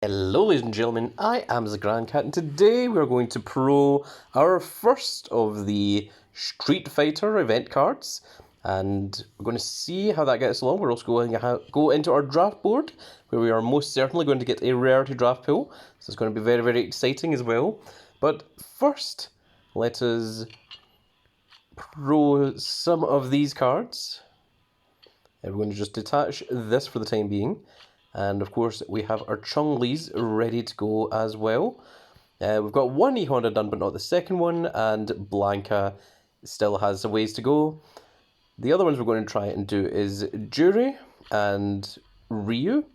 Hello ladies and gentlemen, I am the Grand Cat and today we're going to pro our first of the Street Fighter event cards and we're going to see how that gets along. We're also going to go into our draft board where we are most certainly going to get a rarity draft pool, so it's going to be very, very exciting as well. But first, let us pro some of these cards. And we're going to just detach this for the time being. And of course, we have our Chun-Li's ready to go as well. We've got one E-Honda done, but not the second one. And Blanka still has a ways to go. The other ones we're going to try and do is Juri and Ryu.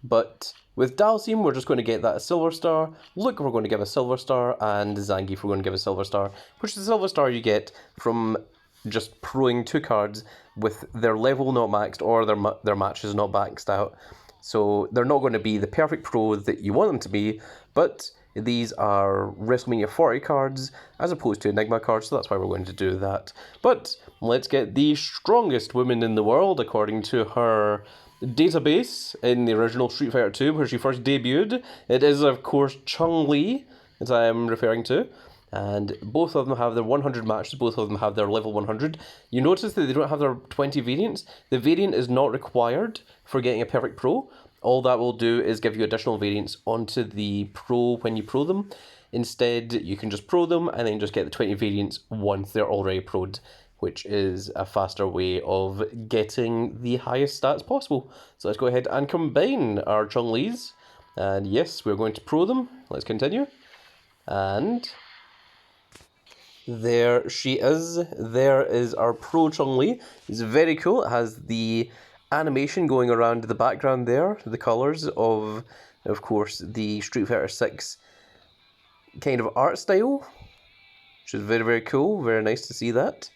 But with Dalsim, we're just going to get that a silver star. Luke, we're going to give a silver star. And Zangief, we're going to give a silver star. Which is the silver star you get from just proing two cards with their level not maxed or their matches not maxed out. So they're not going to be the perfect pro that you want them to be, but these are WrestleMania 40 cards as opposed to Enigma cards, so that's why we're going to do that. But let's get the strongest woman in the world according to her database in the original Street Fighter 2 where she first debuted. It is of course Chun-Li that I am referring to. And both of them have their 100 matches, both of them have their level 100. You notice that they don't have their 20 variants. The variant is not required for getting a perfect pro. All that will do is give you additional variants onto the pro when you pro them. Instead, you can just pro them and then just get the 20 variants once they're already pro'd, which is a faster way of getting the highest stats possible. So let's go ahead and combine our Chun-Li's. And yes, we're going to pro them. Let's continue. And there she is. There is our Pro Chun-Li. It's very cool. It has the animation going around the background there, the colours of course, the Street Fighter 6 kind of art style, which is very, very cool. Very nice to see that.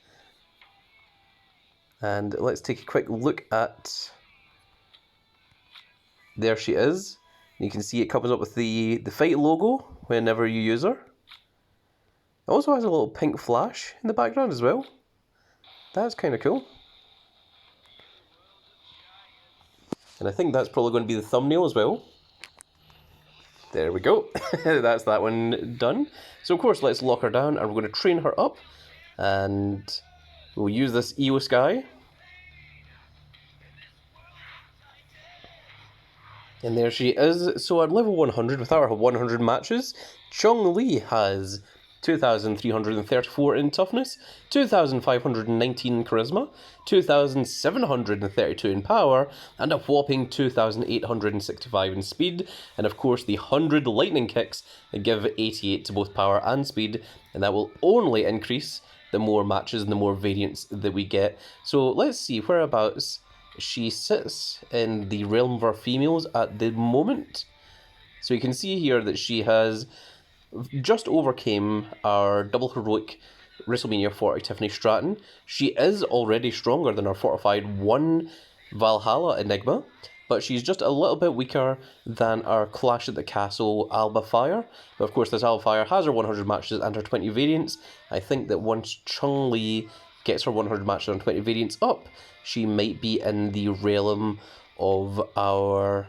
And let's take a quick look at... There she is. You can see it comes up with the fight logo whenever you use her. It also has a little pink flash in the background as well. That's kind of cool. And I think that's probably going to be the thumbnail as well. There we go. That's that one done. So of course, let's lock her down and we're going to train her up. And we'll use this EOS guy. And there she is. So at level 100, without her 100 matches, Chun-Li has 2,334 in toughness, 2,519 in charisma, 2,732 in power, and a whopping 2,865 in speed. And of course the 100 lightning kicks that give 88 to both power and speed, and that will only increase the more matches and the more variants that we get. So let's see whereabouts she sits in the realm of our females at the moment. So you can see here that she has just overcame our double heroic WrestleMania 40 Tiffany Stratton. She is already stronger than our fortified 1 Valhalla Enigma, but she's just a little bit weaker than our Clash at the Castle Alba Fire. But of course this Alba Fire has her 100 matches and her 20 variants. I think that once Chun-Li gets her 100 matches and 20 variants up, she might be in the realm of our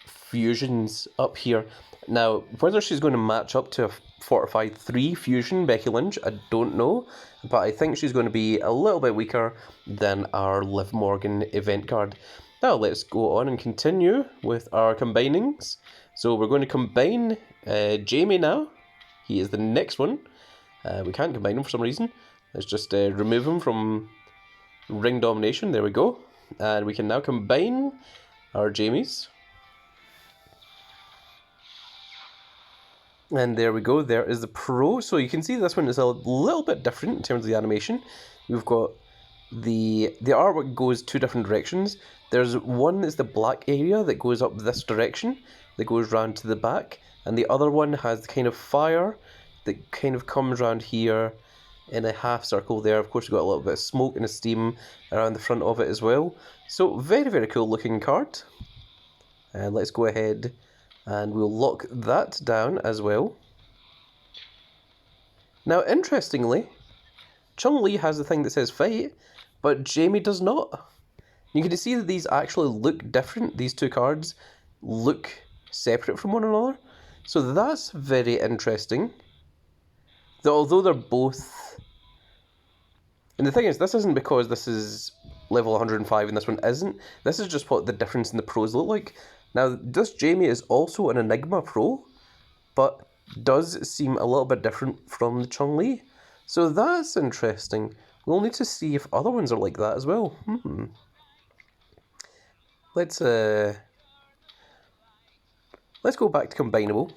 fusions up here. Now, whether she's going to match up to a fortified 3 fusion Becky Lynch, I don't know. But I think she's going to be a little bit weaker than our Liv Morgan event card. Now, let's go on and continue with our combinings. So we're going to combine Jamie now. He is the next one. We can't combine him for some reason. Let's just remove him from ring domination. There we go. And we can now combine our Jamies. And there we go, there is the Pro. So you can see this one is a little bit different in terms of the animation. We've got the artwork goes 2 different directions. There's one is the black area that goes up this direction, that goes round to the back. And the other one has the kind of fire that kind of comes around here in a half circle there. Of course, you've got a little bit of smoke and a steam around the front of it as well. So very, very cool looking card. And let's go ahead and we'll lock that down as well. Now, interestingly, Chun-Li has the thing that says fight, but Jamie does not. You can see that these actually look different, these two cards. look separate from one another. So that's very interesting. Although they're both... And the thing is, this isn't because this is level 105 and this one isn't. This is just what the difference in the pros look like. Now, this Jamie is also an Enigma Pro, but does seem a little bit different from the Chun-Li. So that's interesting. We'll need to see if other ones are like that as well. Let's go back to combinable,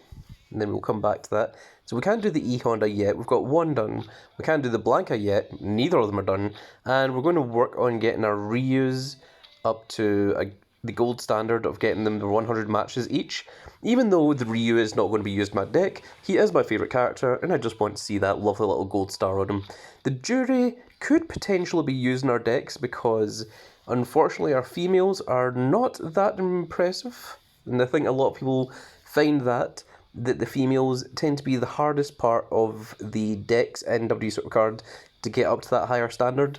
and then we'll come back to that. So we can't do the E-Honda yet. We've got one done. We can't do the Blanca yet. Neither of them are done. And we're going to work on getting our Ryus up to the gold standard of getting them to 100 matches each. Even though the Ryu is not going to be used in my deck, he is my favourite character, and I just want to see that lovely little gold star on him. The Jury could potentially be used in our decks because, unfortunately, our females are not that impressive. And I think a lot of people find that the females tend to be the hardest part of the decks in WWE Supercard to get up to that higher standard.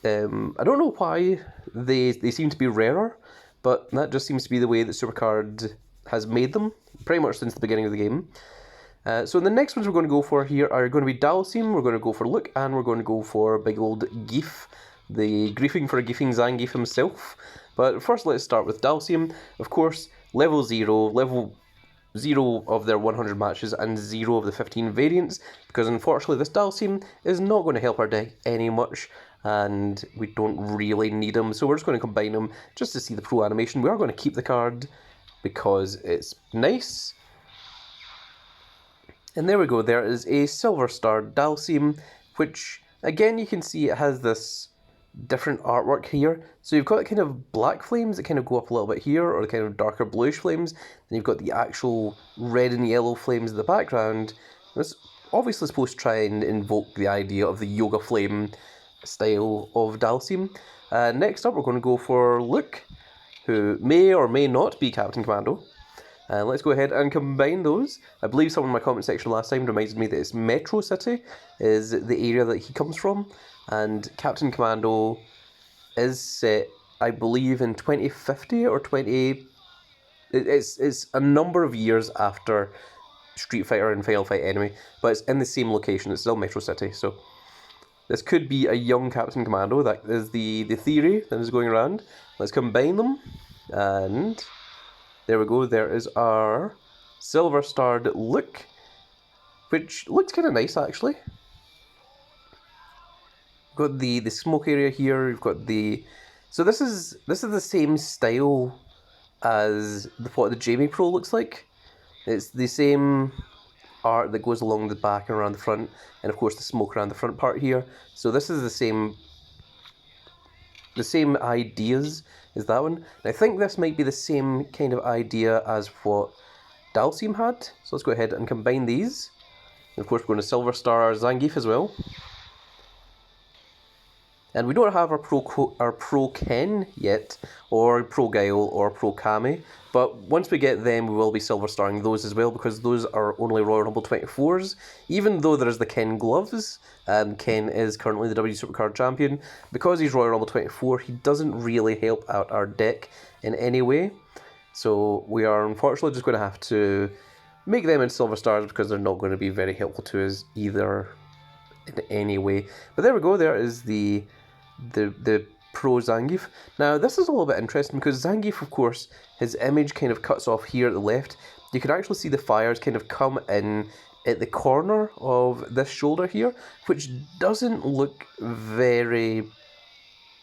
I don't know why they seem to be rarer, but that just seems to be the way that Supercard has made them, pretty much since the beginning of the game. So the next ones we're going to go for here are going to be Dalsim, we're going to go for Luke, and we're going to go for big old Geef, the griefing for a Geefing Zangief himself. But first let's start with Dalsim. Of course, level 0 of their 100 matches and 0 of the 15 variants, because unfortunately this Dalsim is not going to help our deck any much, and we don't really need him, so we're just going to combine him just to see the pro animation. We are going to keep the card because it's nice. And there we go, there is a Silver Star Dalsim, which again you can see it has this different artwork here. So you've got kind of black flames that kind of go up a little bit here, or the kind of darker bluish flames. Then you've got the actual red and yellow flames in the background. It's obviously supposed to try and invoke the idea of the yoga flame style of Dalsim. Next up we're going to go for Luke, who may or may not be Captain Commando. Let's go ahead and combine those. I believe someone in my comment section last time reminded me that it's Metro City is the area that he comes from, and Captain Commando is set, I believe, in 2050 or 20... It's a number of years after Street Fighter and Final Fight Enemy, but it's in the same location. It's still Metro City, so this could be a young Captain Commando. That is the theory that is going around. Let's combine them, and there we go. There is our Silver Starred Luke, which looks kind of nice actually. We've got the smoke area here. We've got the... So this is the same style as what the Jamie Pro looks like. It's the same art that goes along the back and around the front, and of course the smoke around the front part here. So this is the same ideas as that one. And I think this might be the same kind of idea as what Dalsim had. So let's go ahead and combine these. And of course we're going to Silver Star Zangief as well. And we don't have our Pro Ken yet, or Pro Guile, or Pro Kami, but once we get them, we will be Silver Starring those as well, because those are only Royal Rumble 24s, even though there is the Ken gloves, and Ken is currently the WWE Supercard champion. Because he's Royal Rumble 24, he doesn't really help out our deck in any way, so we are unfortunately just going to have to make them into Silver Stars, because they're not going to be very helpful to us either in any way. But there we go, there is the Pro Zangief. Now this is a little bit interesting because Zangief, of course, his image kind of cuts off here at the left. You can actually see the fires kind of come in at the corner of this shoulder here, which doesn't look very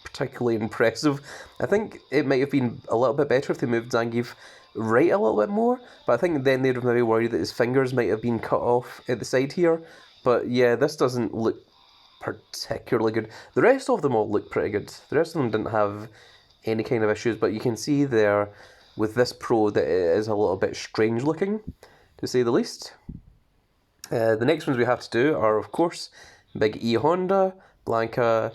particularly impressive. I think it might have been a little bit better if they moved Zangief right a little bit more, but I think then they'd have maybe worried that his fingers might have been cut off at the side here. But yeah, this doesn't look particularly good. The rest of them all look pretty good. The rest of them didn't have any kind of issues, but you can see there with this Pro that it is a little bit strange looking, to say the least. The next ones we have to do are, of course, Big E Honda, Blanca,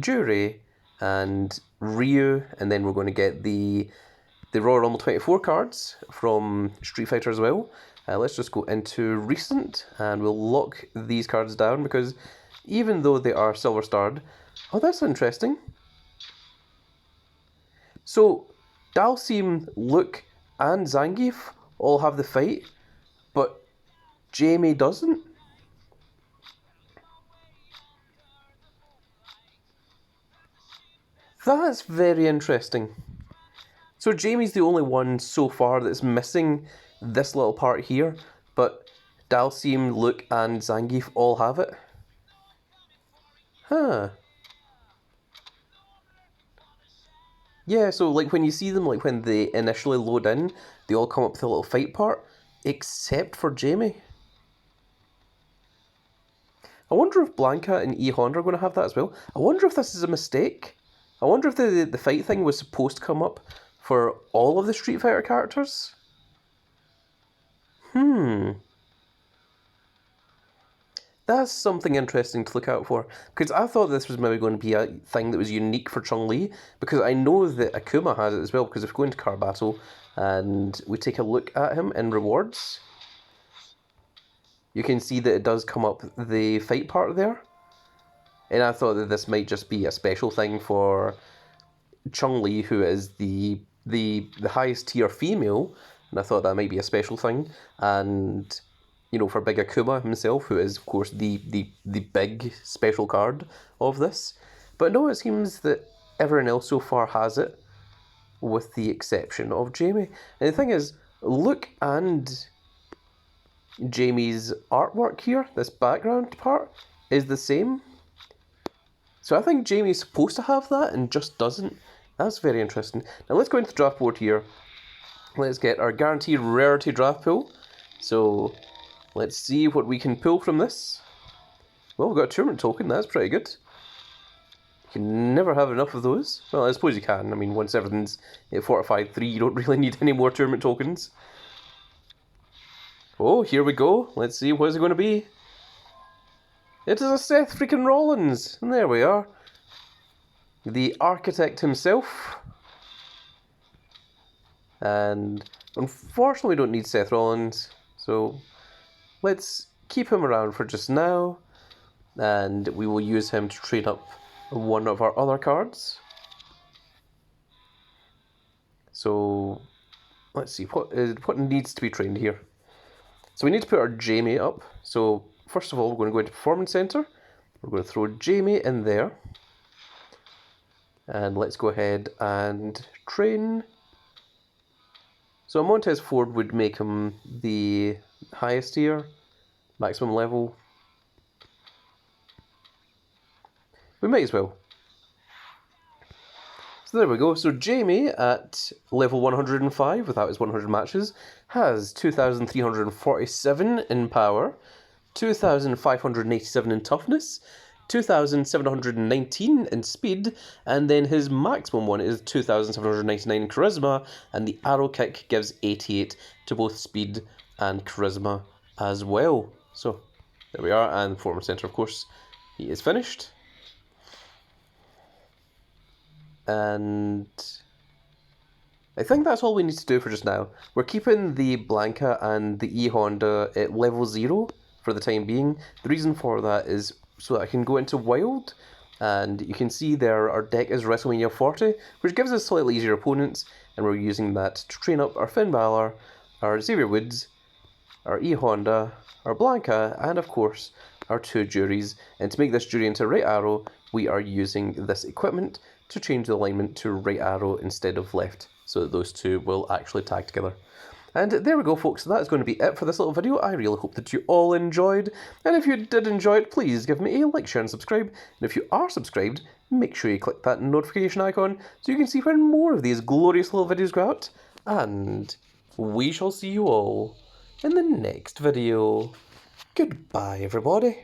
Jury, and Ryu, and then we're going to get the Royal Rumble 24 cards from Street Fighter as well. Let's just go into Recent, and we'll lock these cards down, because even though they are Silver Starred... Oh, that's interesting. So, Dalsim, Luke, and Zangief all have the fight, but Jamie doesn't? That's very interesting. So Jamie's the only one so far that's missing this little part here, but Dalsim, Luke, and Zangief all have it? Huh. Yeah, so like when you see them, like when they initially load in, they all come up with a little fight part, except for Jamie. I wonder if Blanca and E Honda are going to have that as well. I wonder if this is a mistake. I wonder if the fight thing was supposed to come up for all of the Street Fighter characters. That's something interesting to look out for, because I thought this was maybe going to be a thing that was unique for Chun-Li, because I know that Akuma has it as well, because if we go into Car Battle and we take a look at him in rewards, you can see that it does come up the fight part there. And I thought that this might just be a special thing for Chun-Li, who is the highest tier female, and I thought that might be a special thing. And you know, for Big Akuma himself, who is of course the big special card of this. But no, it seems that everyone else so far has it, with the exception of Jamie. And the thing is, Luke and Jamie's artwork here, this background part, is the same. So I think Jamie's supposed to have that and just doesn't. That's very interesting. Now let's go into the draft board here. Let's get our guaranteed rarity draft pool. So let's see what we can pull from this. Well, we've got a tournament token, that's pretty good. You can never have enough of those. Well, I suppose you can. I mean, once everything's at fortified 3, you don't really need any more tournament tokens. Oh, here we go. Let's see, what is it going to be? It is a Seth freaking Rollins. And there we are. The architect himself. And unfortunately we don't need Seth Rollins. So let's keep him around for just now. And we will use him to trade up one of our other cards. So let's see, what needs to be trained here? So we need to put our Jamie up. So first of all, we're going to go into Performance Center. We're going to throw Jamie in there. And let's go ahead and train. So a Montez Ford would make him the highest tier, maximum level. We might as well. So there we go. So Jamie at level 105, without his 100 matches, has 2,347 in power, 2,587 in toughness, 2,719 in speed, and then his maximum one is 2,799 in charisma, and the arrow kick gives 88 to both speed and charisma as well. So there we are, and Performance Center, of course, he is finished. And I think that's all we need to do for just now. We're keeping the Blanca and the E Honda at level 0 for the time being. The reason for that is so that I can go into Wild, and you can see there our deck is WrestleMania 40, which gives us slightly easier opponents, and we're using that to train up our Finn Balor, our Xavier Woods, our E Honda, our Blanca, and of course our 2 juries. And to make this jury into right arrow, we are using this equipment to change the alignment to right arrow instead of left, so that those 2 will actually tag together. And there we go, folks. So that is going to be it for this little video. I really hope that you all enjoyed. And if you did enjoy it, please give me a like, share, and subscribe. And if you are subscribed, make sure you click that notification icon so you can see when more of these glorious little videos go out. And we shall see you all in the next video. Goodbye, everybody.